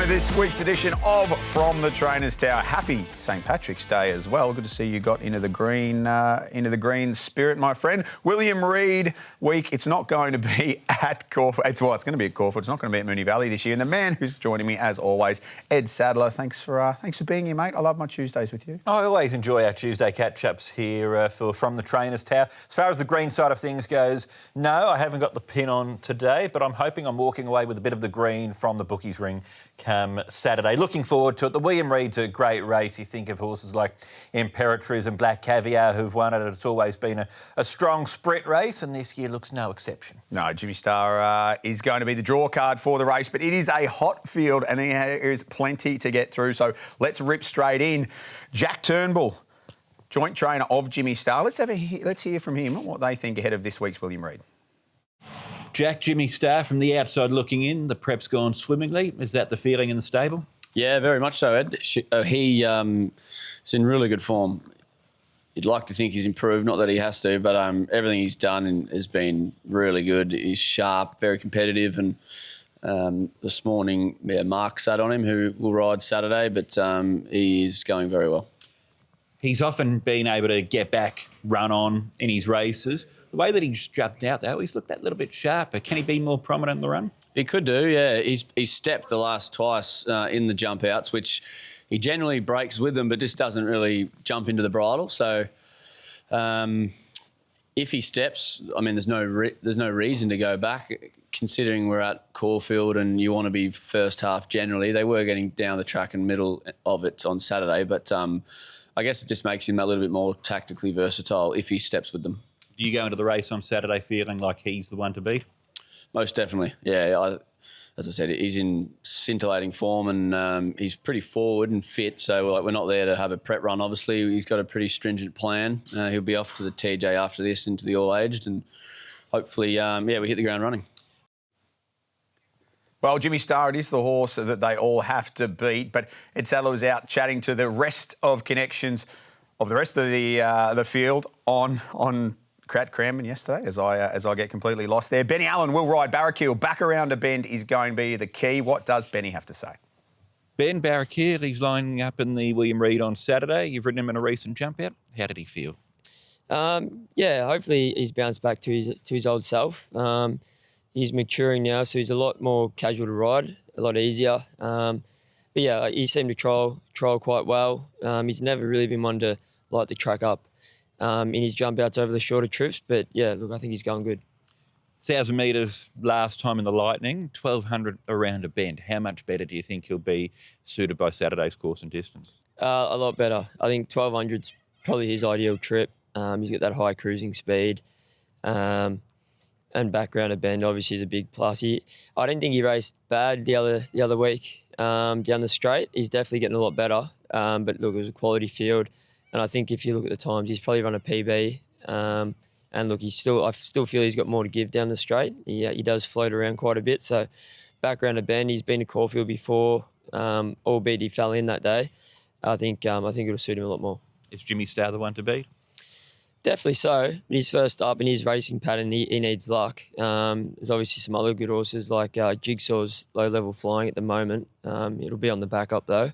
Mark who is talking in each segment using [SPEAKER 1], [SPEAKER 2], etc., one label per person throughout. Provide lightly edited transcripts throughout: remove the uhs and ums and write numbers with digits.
[SPEAKER 1] this week's edition of From the Trainers Tower. Happy St. Patrick's Day as well. Good to see you got into the green spirit, my friend. William Reid week. It's not going to be at Caulfield. It's going to be at Caulfield. It's not going to be at Moonee Valley this year. And the man who's joining me, as always, Ed Sadler. Thanks for being here, mate. I love my Tuesdays with you.
[SPEAKER 2] I always enjoy our Tuesday catch-ups here From the Trainers Tower. As far as the green side of things goes, no, I haven't got the pin on today, but I'm hoping I'm walking away with a bit of the green from the bookies ring come Saturday. Looking forward to it. The William Reid's a great race. You think of horses like Imperatriz and Black Caviar who've won it. It's always been a strong sprint race, and this year looks no exception.
[SPEAKER 1] No, Jimmy Star is going to be the draw card for the race, but it is a hot field and there is plenty to get through. So let's rip straight in. Jack Turnbull, joint trainer of Jimmy Star. Let's hear from him what they think ahead of this week's William Reid.
[SPEAKER 2] Jack, Jimmy Star, from the outside looking in, the prep's gone swimmingly. Is that the feeling in the stable?
[SPEAKER 3] Yeah, very much so, Ed. He's in really good form. You'd like to think he's improved, not that he has to, but everything he's done has been really good. He's sharp, very competitive, and this morning, Mark sat on him, who will ride Saturday, but he's going very well.
[SPEAKER 2] He's often been able to get back, run on in his races. The way that he's jumped out, though, he's looked that little bit sharper. Can he be more prominent in the run?
[SPEAKER 3] He could do, yeah. He's stepped the last twice in the jump outs, which he generally breaks with them, but just doesn't really jump into the bridle. So if he steps, I mean, there's no reason to go back. Considering we're at Caulfield and you want to be first half generally, they were getting down the track and middle of it on Saturday, but I guess it just makes him a little bit more tactically versatile if he steps with them.
[SPEAKER 2] Do you go into the race on Saturday feeling like he's the one to beat?
[SPEAKER 3] Most definitely, yeah. As I said, he's in scintillating form and he's pretty forward and fit, so we're not there to have a prep run, obviously. He's got a pretty stringent plan. He'll be off to the TJ after this into the all-aged, and hopefully, we hit the ground running.
[SPEAKER 1] Well, Jimmy Star, it is the horse that they all have to beat, but Ed Sadler was out chatting to the rest of connections of the rest of the field on Cranbourne yesterday, as I get completely lost there. Benny Allen will ride Barrail. Back around a bend is going to be the key. What does Benny have to say?
[SPEAKER 2] Ben Barrail, he's lining up in the William Reid on Saturday. You've ridden him in a recent jump out. How did he feel?
[SPEAKER 4] Hopefully he's bounced back to his old self. He's maturing now, so he's a lot more casual to ride, a lot easier. But yeah, he seemed to trial quite well. He's never really been one to light the track up in his jump outs over the shorter trips. But yeah, look, I think he's going good.
[SPEAKER 2] 1,000 metres last time in the Lightning, 1,200 around a bend. How much better do you think he'll be suited by Saturday's course and distance?
[SPEAKER 4] A lot better. I think 1,200's probably his ideal trip. He's got that high cruising speed. And background of bend obviously is a big plus. I didn't think he raced bad the other week down the straight. He's definitely getting a lot better. But look, it was a quality field, and I think if you look at the times, he's probably run a PB. And look, I still feel he's got more to give down the straight. He does float around quite a bit. So background of bend, he's been to Caulfield before, albeit he fell in that day. I think it'll suit him a lot more.
[SPEAKER 2] Is Jimmy Star the one to beat?
[SPEAKER 4] Definitely so. But he's first up in his racing pattern. He needs luck. There's obviously some other good horses like Jigsaw's low-level flying at the moment. It'll be on the backup though.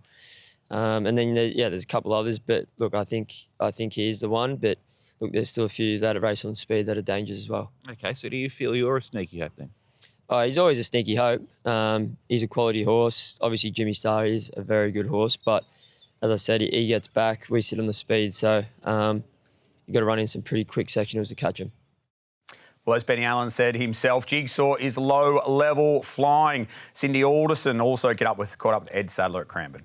[SPEAKER 4] And then there's a couple others. But look, I think he is the one. But look, there's still a few that are race on speed that are dangerous as well.
[SPEAKER 2] Okay, so do you feel you're a sneaky hope then?
[SPEAKER 4] He's always a sneaky hope. He's a quality horse. Obviously, Jimmy Star is a very good horse. But as I said, he gets back. We sit on the speed. So you've got to run in some pretty quick sectionals to catch him.
[SPEAKER 1] Well, as Benny Allen said himself, Jigsaw is low-level flying. Cindy Alderson also caught up with Ed Sadler at Cranbourne.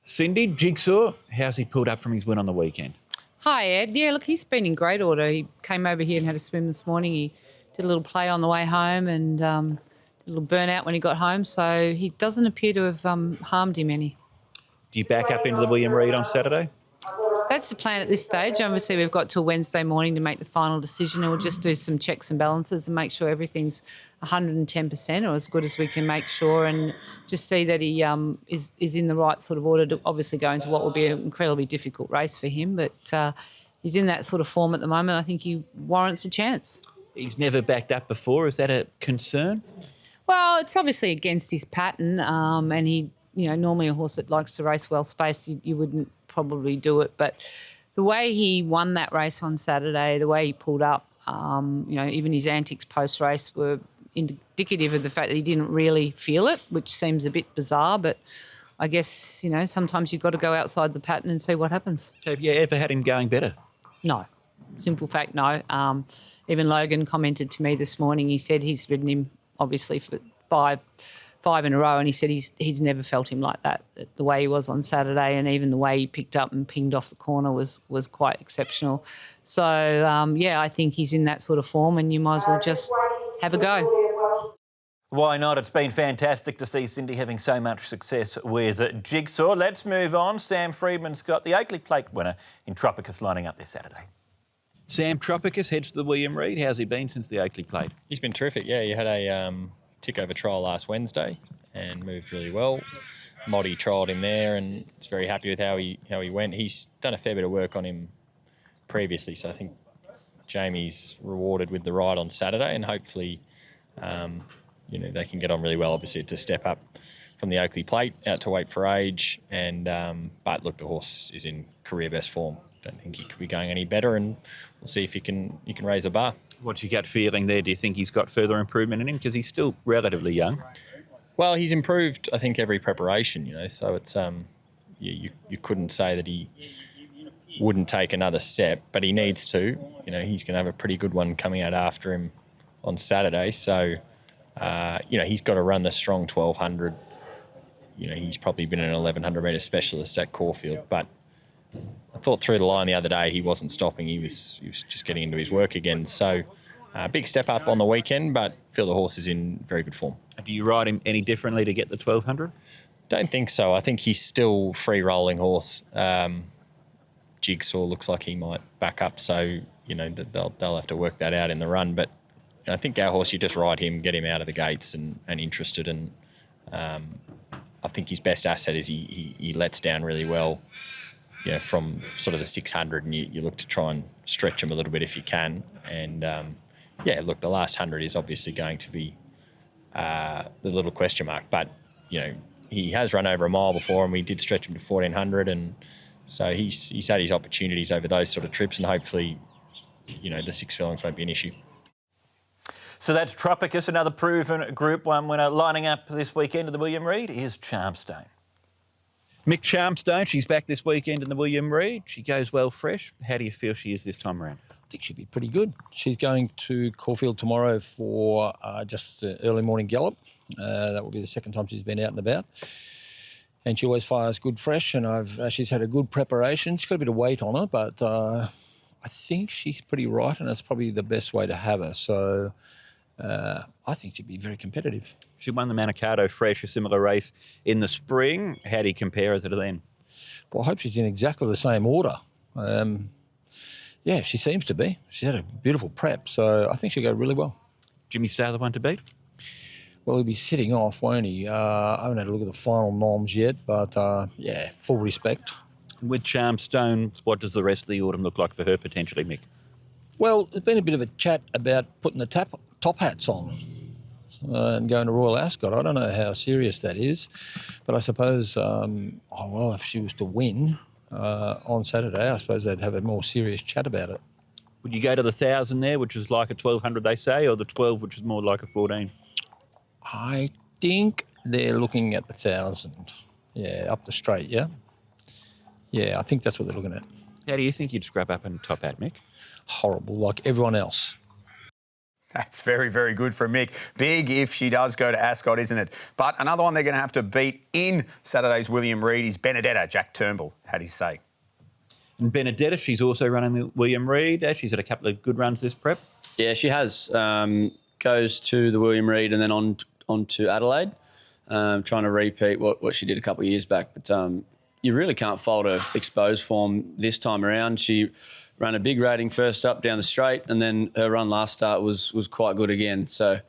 [SPEAKER 2] Cindy, Jigsaw, how's he pulled up from his win on the weekend?
[SPEAKER 5] Hi, Ed. Yeah, look, he's been in great order. He came over here and had a swim this morning. He did a little play on the way home and did a little burnout when he got home, so he doesn't appear to have harmed him any.
[SPEAKER 2] Do you back up into the William Reid on Saturday?
[SPEAKER 5] That's the plan at this stage. Obviously, we've got till Wednesday morning to make the final decision, and we'll just do some checks and balances and make sure everything's 110% or as good as we can make sure, and just see that he is in the right sort of order to obviously go into what will be an incredibly difficult race for him. But he's in that sort of form at the moment. I think he warrants a chance.
[SPEAKER 2] He's never backed up before. Is that a concern?
[SPEAKER 5] Well, it's obviously against his pattern, and he normally a horse that likes to race well spaced, you wouldn't probably do it. But the way he won that race on Saturday, the way he pulled up, even his antics post-race were indicative of the fact that he didn't really feel it, which seems a bit bizarre, but I guess, sometimes you've got to go outside the pattern and see what happens.
[SPEAKER 2] Have you ever had him going better?
[SPEAKER 5] No. Simple fact, no. Even Logan commented to me this morning. He said he's ridden him, obviously, for five in a row, and he said he's never felt him like that. The way he was on Saturday, and even the way he picked up and pinged off the corner was quite exceptional. So, I think he's in that sort of form, and you might as well just have a go.
[SPEAKER 2] Why not? It's been fantastic to see Cindy having so much success with Jigsaw. Let's move on. Sam Freedman's got the Oakley Plate winner in Tropicus lining up this Saturday. Sam, Tropicus heads to the William Reid. How's he been since the Oakley Plate?
[SPEAKER 6] He's been terrific, yeah. He had a tick-over trial last Wednesday and moved really well. Moddy trialled him there and is very happy with how he went. He's done a fair bit of work on him previously, so I think Jamie's rewarded with the ride on Saturday, and hopefully they can get on really well. Obviously, it's a step up from the Oakley Plate out to Wait for Age, and but look, the horse is in career best form. Don't think he could be going any better, and we'll see if he can raise the bar.
[SPEAKER 2] What's your gut feeling there? Do you think he's got further improvement in him? Because he's still relatively young.
[SPEAKER 6] Well, he's improved, I think, every preparation, so it's you couldn't say that he wouldn't take another step, but he needs to. He's going to have a pretty good one coming out after him on Saturday, so he's got to run the strong 1200. He's probably been an 1100 metre specialist at Caulfield, but I thought through the line the other day he wasn't stopping. He was just getting into his work again. So big step up on the weekend, but feel the horse is in very good form.
[SPEAKER 2] Do you ride him any differently to get the 1200?
[SPEAKER 6] Don't think so. I think he's still free rolling horse. Jigsaw looks like he might back up, so they'll have to work that out in the run. But I think our horse, you just ride him, get him out of the gates and interested, and I think his best asset is he lets down really well. From sort of the 600, and you look to try and stretch him a little bit if you can. And, look, the last 100 is obviously going to be the little question mark. But, he has run over a mile before, and we did stretch him to 1400. And so he's had his opportunities over those sort of trips, and hopefully, the 6 furlongs won't be an issue.
[SPEAKER 2] So that's Tropicus, another proven Group 1 winner. Lining up this weekend at the William Reid is Charmstone. Mick Charmstone, she's back this weekend in the William Reid. She goes well fresh. How do you feel she is this time around?
[SPEAKER 7] I think she'll be pretty good. She's going to Caulfield tomorrow for just an early morning gallop. That will be the second time she's been out and about. And she always fires good fresh, and she's had a good preparation. She's got a bit of weight on her, but I think she's pretty right, and that's probably the best way to have her. So I think she'd be very competitive.
[SPEAKER 2] She won the Manikato Fresh, a similar race in the spring. How do you compare her to then?
[SPEAKER 7] Well, I hope she's in exactly the same order. She seems to be. She's had a beautiful prep, so I think she'll go really well.
[SPEAKER 2] Jimmy Starr the one to beat?
[SPEAKER 7] Well, he'll be sitting off, won't he? I haven't had a look at the final noms yet, but full respect.
[SPEAKER 2] With Charmstone, what does the rest of the autumn look like for her potentially, Mick?
[SPEAKER 7] Well, there's been a bit of a chat about putting the top hats on and going to Royal Ascot. I don't know how serious that is, but I suppose, if she was to win on Saturday, I suppose they'd have a more serious chat about it.
[SPEAKER 2] Would you go to the 1,000 there, which is like a 1,200 they say, or the 12, which is more like a 14?
[SPEAKER 7] I think they're looking at the 1,000. Yeah, up the straight, yeah? Yeah, I think that's what they're looking at.
[SPEAKER 2] How do you think you'd scrap up and top hat, Mick?
[SPEAKER 7] Horrible, like everyone else.
[SPEAKER 1] That's very, very good from Mick. Big if she does go to Ascot, isn't it? But another one they're going to have to beat in Saturday's William Reid is Benedetta, Jack Turnbull. How do you say?
[SPEAKER 2] And Benedetta, she's also running the William Reid. She's had a couple of good runs this prep.
[SPEAKER 3] Yeah, she has. Goes to the William Reid and then on to Adelaide, trying to repeat what she did a couple of years back. But you really can't fault her exposed form this time around. She ran a big rating first up down the straight, and then her run last start was quite good again. So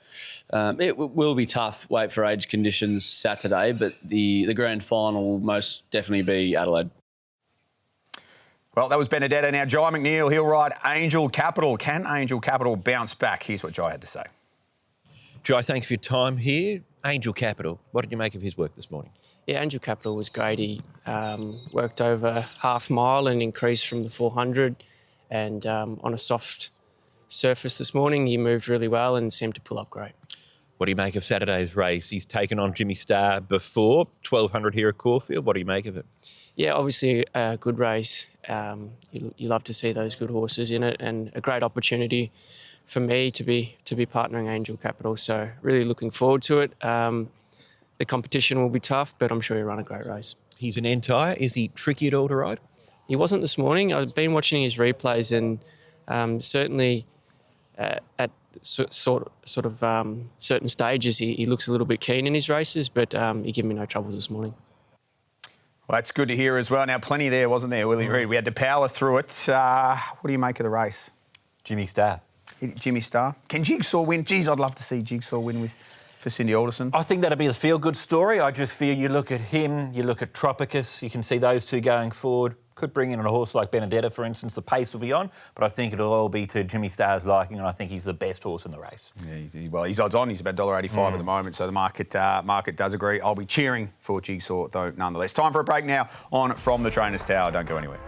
[SPEAKER 3] it will be tough wait for age conditions Saturday, but the grand final will most definitely be Adelaide.
[SPEAKER 1] Well, that was Benedetta. Now, Jye McNeil, he'll ride Angel Capital. Can Angel Capital bounce back? Here's what Jye had to say.
[SPEAKER 2] Jye, thanks for your time here. Angel Capital, what did you make of his work this morning?
[SPEAKER 8] Yeah, Angel Capital was great. He worked over half mile and increased from the 400, and on a soft surface this morning, he moved really well and seemed to pull up great.
[SPEAKER 2] What do you make of Saturday's race? He's taken on Jimmy Star before, 1200 here at Caulfield. What do you make of it?
[SPEAKER 8] Yeah, obviously a good race. You love to see those good horses in it, and a great opportunity for me to be partnering Angel Capital. So really looking forward to it. The competition will be tough, but I'm sure he'll run a great race.
[SPEAKER 2] He's an entire. Is he tricky at all to ride?
[SPEAKER 8] He wasn't this morning. I've been watching his replays, and certainly at sort of certain stages, he looks a little bit keen in his races, but he gave me no troubles this morning.
[SPEAKER 1] Well, that's good to hear as well. Now, plenty there, wasn't there, William Reid? We had to power through it. What do you make of the race?
[SPEAKER 2] Jimmy Star.
[SPEAKER 1] Jimmy Star. Can Jigsaw win? Geez, I'd love to see Jigsaw win for Cindy Alderson.
[SPEAKER 2] I think that'd be the feel-good story. I just feel you look at him, you look at Tropicus, you can see those two going forward. Could bring in a horse like Benedetta, for instance. The pace will be on, but I think it'll all be to Jimmy Star's liking, and I think he's the best horse in the race.
[SPEAKER 1] Yeah, he's odds on. He's about $1.85 at the moment, so the market does agree. I'll be cheering for Jigsaw, though, nonetheless. Time for a break now on From the Trainer's Tower. Don't go anywhere.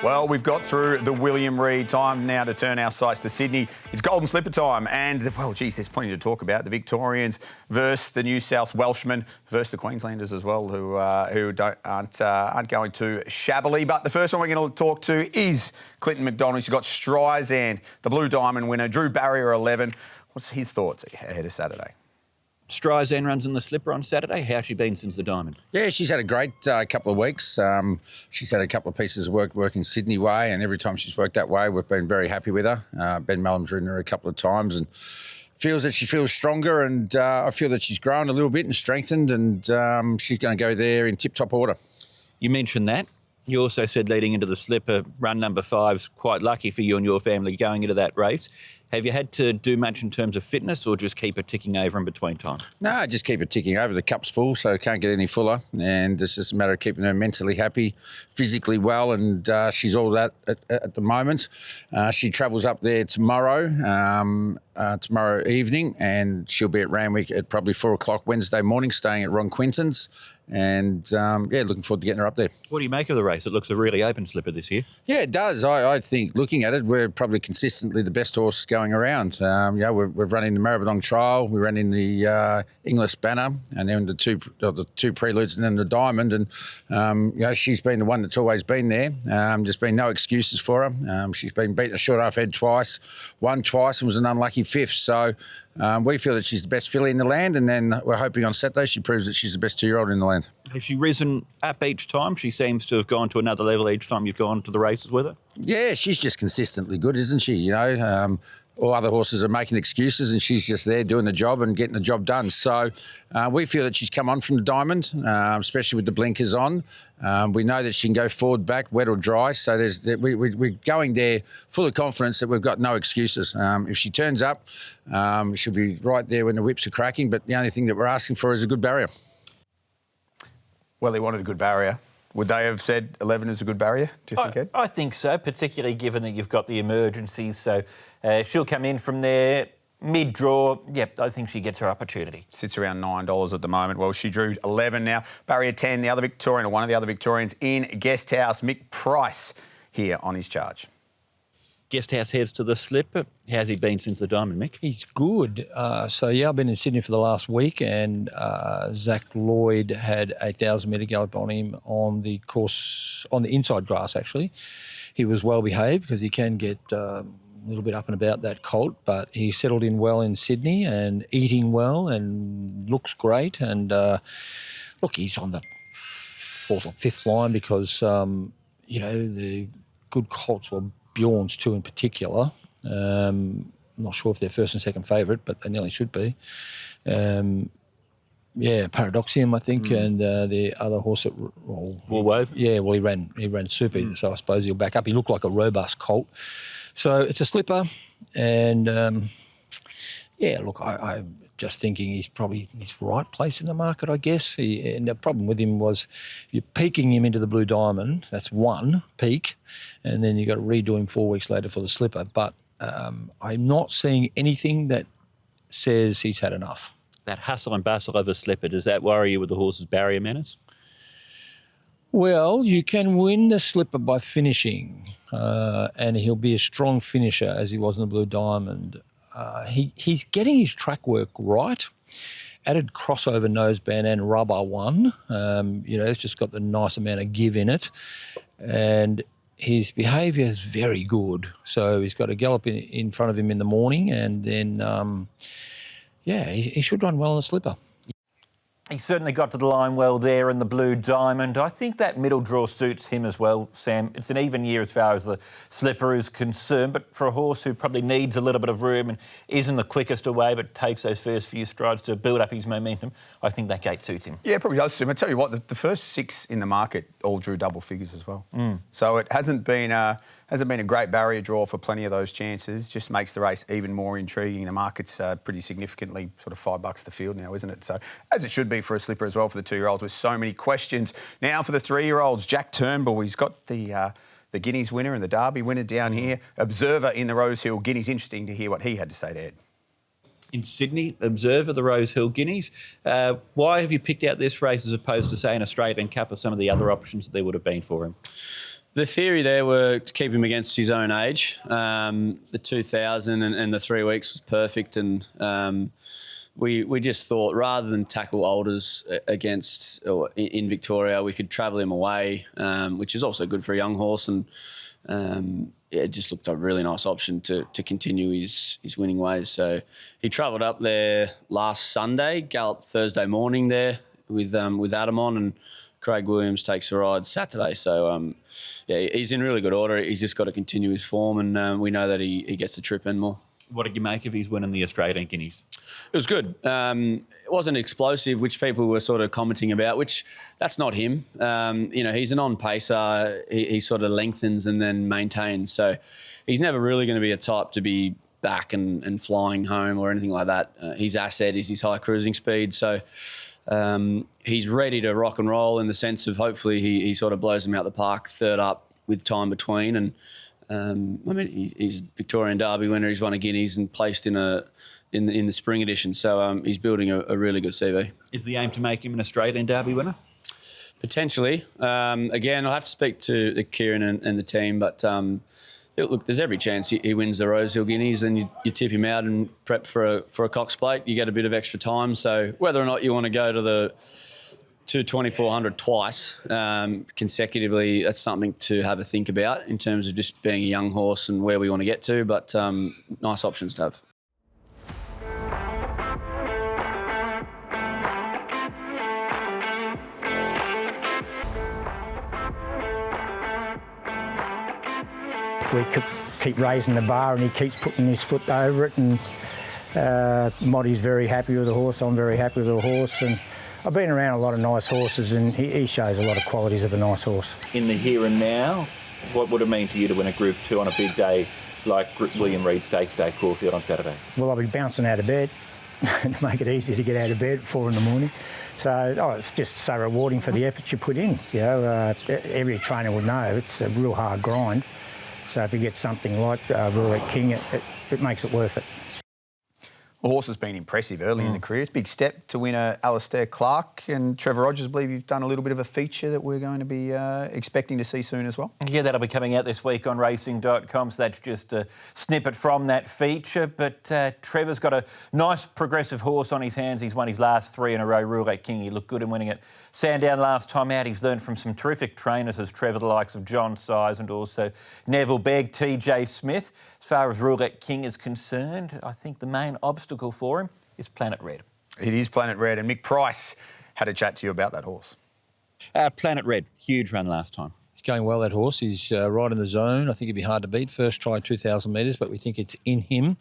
[SPEAKER 1] Well, we've got through the William Reid. Time now to turn our sights to Sydney. It's Golden Slipper time, and well, geez, there's plenty to talk about. The Victorians versus the New South Welshmen versus the Queenslanders as well, who aren't going too shabbily. But the first one we're going to talk to is Clinton McDonald. He's got Streisand, the Blue Diamond winner, Drew Barrail 11. What's his thoughts ahead of Saturday?
[SPEAKER 2] Streisand runs in the slipper on Saturday. How's she been since the Diamond?
[SPEAKER 9] Yeah, she's had a great couple of weeks. She's had a couple of pieces of work working Sydney way, and every time she's worked that way, we've been very happy with her. Ben Mellum's ridden her a couple of times and feels that she feels stronger, and I feel that she's grown a little bit and strengthened, and she's going to go there in tip-top order.
[SPEAKER 2] You mentioned that. You also said leading into the slipper, run number 5's quite lucky for you and your family going into that race. Have you had to do much in terms of fitness, or just keep it ticking over in between time? No,
[SPEAKER 9] just keep it ticking over. The cup's full, so it can't get any fuller. And it's just a matter of keeping her mentally happy, physically well, and she's all that at the moment. She travels up there tomorrow evening, and she'll be at Randwick at probably 4 o'clock Wednesday morning, staying at Ron Quinton's. And, looking forward to getting her up there.
[SPEAKER 2] What do you make of the race? It looks a really open slipper this year.
[SPEAKER 9] Yeah, it does. I think, looking at it, we're probably consistently the best horse going around. We've run in the Maribyrnong Trial, we ran in the English Banner, and then the two preludes, and then the Diamond. And, she's been the one that's always been there. There's been no excuses for her. She's been beaten a short half head twice, won twice, and was an unlucky 5th. So we feel that she's the best filly in the land, and then we're hoping on Saturday she proves that she's the best 2-year-old in the land.
[SPEAKER 2] Has she risen up each time? She seems to have gone to another level each time you've gone to the races with her.
[SPEAKER 9] Yeah, she's just consistently good, isn't she? All other horses are making excuses, and she's just there doing the job and getting the job done. So we feel that she's come on from the Diamond, especially with the blinkers on. We know that she can go forward, back, wet or dry. So we're going there full of confidence that we've got no excuses. If she turns up, she'll be right there when the whips are cracking. But the only thing that we're asking for is a good barrier.
[SPEAKER 1] Well, he wanted a good barrier. Would they have said 11 is a good barrier, do you think, Ed?
[SPEAKER 2] I think so, particularly given that you've got the emergencies. So she'll come in from there, mid-draw. Yep, I think she gets her opportunity.
[SPEAKER 1] Sits around $9 at the moment. Well, she drew 11 now. Barrier 10, the other Victorian, or one of the other Victorians in Guest House, Mick Price here on his charge.
[SPEAKER 2] Guest House heads to the slipper. How's he been since the Diamond, Mick?
[SPEAKER 7] He's good. I've been in Sydney for the last week, and Zach Lloyd had a 1,000-metre gallop on him on the course, on the inside grass, actually. He was well behaved because he can get a little bit up and about that colt, but he settled in well in Sydney and eating well and looks great. And he's on the 4th or 5th line because, the good colts were Bjorn's two in particular. I'm not sure if they're first and second favourite, but they nearly should be. Paradoxium, I think, and the other horse at
[SPEAKER 2] Woolwave.
[SPEAKER 7] Yeah, well, he ran super, so I suppose he'll back up. He looked like a robust colt. So it's a slipper, and Yeah, look, I'm just thinking he's probably in his right place in the market, I guess. And the problem with him was you're peaking him into the Blue Diamond. That's one peak. And then you've got to redo him 4 weeks later for the Slipper. But I'm not seeing anything that says he's had enough.
[SPEAKER 2] That hustle and bustle of a Slipper, does that worry you with the horse's barrier manners?
[SPEAKER 7] Well, you can win the Slipper by finishing. And he'll be a strong finisher as he was in the Blue Diamond. He's getting his track work right. Added crossover noseband and rubber one. It's just got the nice amount of give in it. And his behaviour is very good. So he's got a gallop in front of him in the morning and then, he should run well on the Slipper.
[SPEAKER 2] He certainly got to the line well there in the Blue Diamond. I think that middle draw suits him as well, Sam. It's an even year as far as the Slipper is concerned, but for a horse who probably needs a little bit of room and isn't the quickest away but takes those first few strides to build up his momentum, I think that gate suits him.
[SPEAKER 1] Yeah, it probably does suit him. I tell you what, the first 6 in the market all drew double figures as well. So it hasn't been a great barrier draw for plenty of those chances. Just makes the race even more intriguing. The market's pretty significantly sort of $5 the field now, isn't it? So as it should be for a Slipper as well for the 2-year-olds with so many questions. Now for the 3-year-olds, Jack Turnbull. He's got the Guineas winner and the Derby winner down here. Observer in the Rosehill Guineas. Interesting to hear what he had to say to Ed.
[SPEAKER 2] In Sydney, observer, the Rosehill Guineas. Why have you picked out this race as opposed to, say, an Australian Cup or some of the other options that there would have been for him?
[SPEAKER 3] The theory there were to keep him against his own age. The 2000 and the 3 weeks was perfect, and we just thought rather than tackle Alders against or in Victoria, we could travel him away, which is also good for a young horse, and it just looked like a really nice option to continue his winning ways. So he travelled up there last Sunday, galloped Thursday morning there with Adam on, and Craig Williams takes a ride Saturday. So, he's in really good order. He's just got to continue his form, and we know that he gets the trip in more.
[SPEAKER 2] What did you make of his win in the Australian Guineas?
[SPEAKER 3] It was good. It wasn't explosive, which people were sort of commenting about, which that's not him. He's an on-pacer. He sort of lengthens and then maintains. So he's never really going to be a type to be back and flying home or anything like that. His asset is his high cruising speed. So he's ready to rock and roll in the sense of hopefully he sort of blows him out the park, third up with time between. And he's Victorian Derby winner. He's won a Guineas and placed in the spring edition. So he's building a really good CV.
[SPEAKER 2] Is the aim to make him an Australian Derby winner?
[SPEAKER 3] Potentially. Again, I'll have to speak to Ciaron and the team, but look, there's every chance he wins the Rosehill Guineas, and you tip him out and prep for a Cox Plate. You get a bit of extra time. So whether or not you want to go to the 2400 twice consecutively, that's something to have a think about in terms of just being a young horse and where we want to get to. But nice options to have.
[SPEAKER 10] We keep raising the bar and he keeps putting his foot over it, and Moddy's very happy with the horse, I'm very happy with the horse, and I've been around a lot of nice horses and he shows a lot of qualities of a nice horse.
[SPEAKER 2] In the here and now, what would it mean to you to win a Group 2 on a big day like William Reid Stakes Day, Caulfield on Saturday?
[SPEAKER 10] Well, I'll be bouncing out of bed to make it easier to get out of bed at 4 in the morning. So it's just so rewarding for the effort you put in. Every trainer will know it's a real hard grind. So if you get something like Roulette King, it makes it worth it.
[SPEAKER 1] The horse has been impressive early in the career. It's a big step to win Alistair Clark, and Trevor Rogers, I believe you've done a little bit of a feature that we're going to be expecting to see soon as well.
[SPEAKER 2] Yeah, that'll be coming out this week on Racing.com, so that's just a snippet from that feature. But Trevor's got a nice progressive horse on his hands. He's won his last 3 in a row. Roulette King, he looked good in winning at Sandown last time out. He's learned from some terrific trainers as Trevor, the likes of John Size and also Neville Begg, TJ Smith. As far as Roulette King is concerned, I think the main obstacle for him is Planet Red.
[SPEAKER 1] It is Planet Red, and Mick Price had a chat to you about that horse.
[SPEAKER 2] Planet Red, huge run last time.
[SPEAKER 7] He's going well, that horse. He's right in the zone. I think he'd be hard to beat. First try 2,000 metres, but we think it's in him.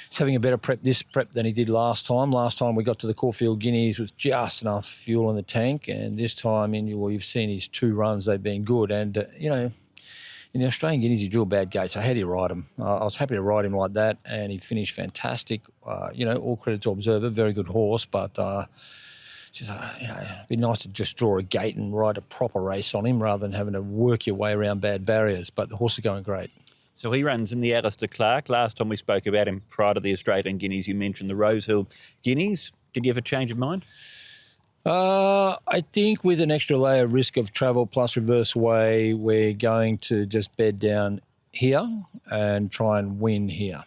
[SPEAKER 7] He's having a better prep than he did last time. Last time we got to the Caulfield Guineas with just enough fuel in the tank, and this time you've seen his 2 runs, they've been good. And, In the Australian Guineas, he drew a bad gate, so how do you ride him? I was happy to ride him like that, and he finished fantastic. All credit to Observer, very good horse, but it'd be nice to just draw a gate and ride a proper race on him rather than having to work your way around bad barriers. But the horse is going great.
[SPEAKER 2] So he runs in the Alistair Clark. Last time we spoke about him prior to the Australian Guineas, you mentioned the Rosehill Guineas. Did you have a change of mind?
[SPEAKER 7] I think with an extra layer of risk of travel plus reverse way, we're going to just bed down here and try and win here.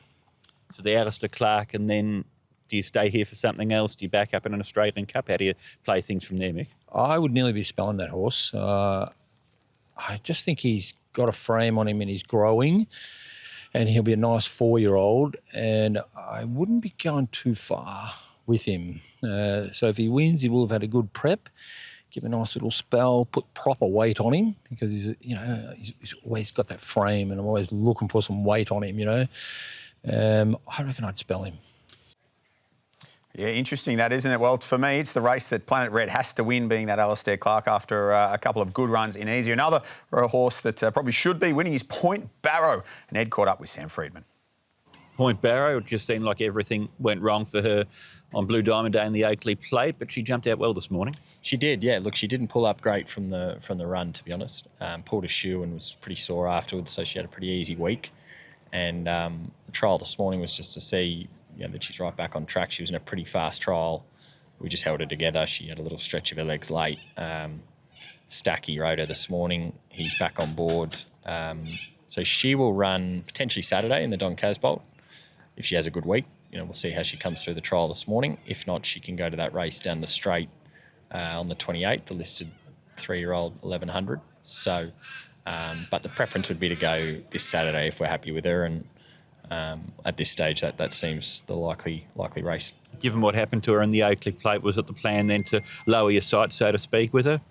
[SPEAKER 2] So the Alistair Clark, and then do you stay here for something else? Do you back up in an Australian Cup? How do you play things from there, Mick?
[SPEAKER 7] I would nearly be spelling that horse. I just think he's got a frame on him and he's growing, and he'll be a nice 4-year-old, and I wouldn't be going too far with him. So if he wins, he will have had a good prep, give a nice little spell, put proper weight on him, because he's always got that frame, and I'm always looking for some weight on him, I reckon I'd spell him.
[SPEAKER 1] Yeah, interesting that, isn't it? Well, for me, it's the race that Planet Red has to win, being that Alistair Clark after a couple of good runs in easy. Another horse that probably should be winning is Point Barrow, and Ed caught up with Sam Freedman.
[SPEAKER 2] Point Barrow, it just seemed like everything went wrong for her on Blue Diamond Day in the Oakley Plate, but she jumped out well this morning.
[SPEAKER 6] She did, yeah. Look, she didn't pull up great from the run, to be honest. Pulled a shoe and was pretty sore afterwards, so she had a pretty easy week. And the trial this morning was just to see that she's right back on track. She was in a pretty fast trial. We just held her together. She had a little stretch of her legs late. Stacky rode her this morning. He's back on board. So she will run potentially Saturday in the Don Casbolt if she has a good week. We'll see how she comes through the trial this morning. If not, she can go to that race down the straight on the 28th, the listed 3-year-old 1100. So, but the preference would be to go this Saturday if we're happy with her, and at this stage that seems the likely race.
[SPEAKER 2] Given what happened to her in the Oakley Plate, was it the plan then to lower your sights, so to speak, with her?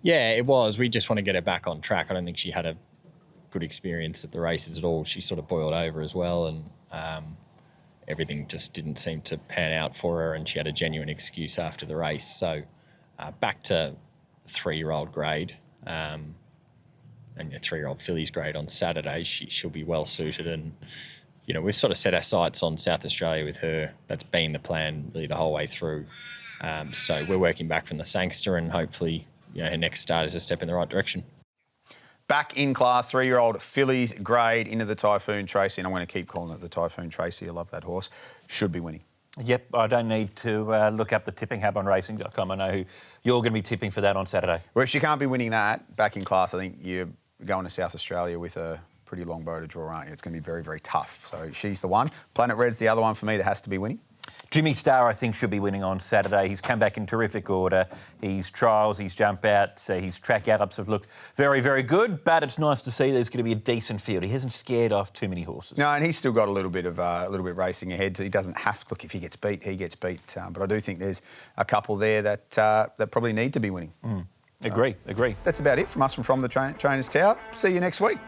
[SPEAKER 6] Yeah, it was. We just want to get her back on track. I don't think she had a good experience at the races at all. She sort of boiled over as well, and everything just didn't seem to pan out for her, and she had a genuine excuse after the race. So back to 3-year-old grade, and 3-year-old fillies grade on Saturday. She'll be well suited, and we've sort of set our sights on South Australia with her. That's been the plan really the whole way through. So we're working back from the Sangster, and hopefully her next start is a step in the right direction.
[SPEAKER 1] Back in class, 3-year-old fillies grade into the Typhoon Tracy, and I'm going to keep calling it the Typhoon Tracy. I love that horse. Should be winning.
[SPEAKER 2] Yep, I don't need to look up the tipping hub on Racing.com. I know who you're going to be tipping for that on Saturday.
[SPEAKER 1] Well, if she can't be winning that back in class, I think you're going to South Australia with a pretty long bow to draw, aren't you? It's going to be very, very tough. So she's the one. Planet Red's the other one for me that has to be winning.
[SPEAKER 2] Jimmy Starr, I think, should be winning on Saturday. He's come back in terrific order. His trials, his jump outs, his track gallops have looked very, very good, but it's nice to see there's going to be a decent field. He hasn't scared off too many horses.
[SPEAKER 1] No, and he's still got a little bit racing ahead. He doesn't have to. Look, if he gets beat, he gets beat. But I do think there's a couple there that probably need to be winning.
[SPEAKER 2] Agree.
[SPEAKER 1] That's about it from us from the Trainers Tower. See you next week.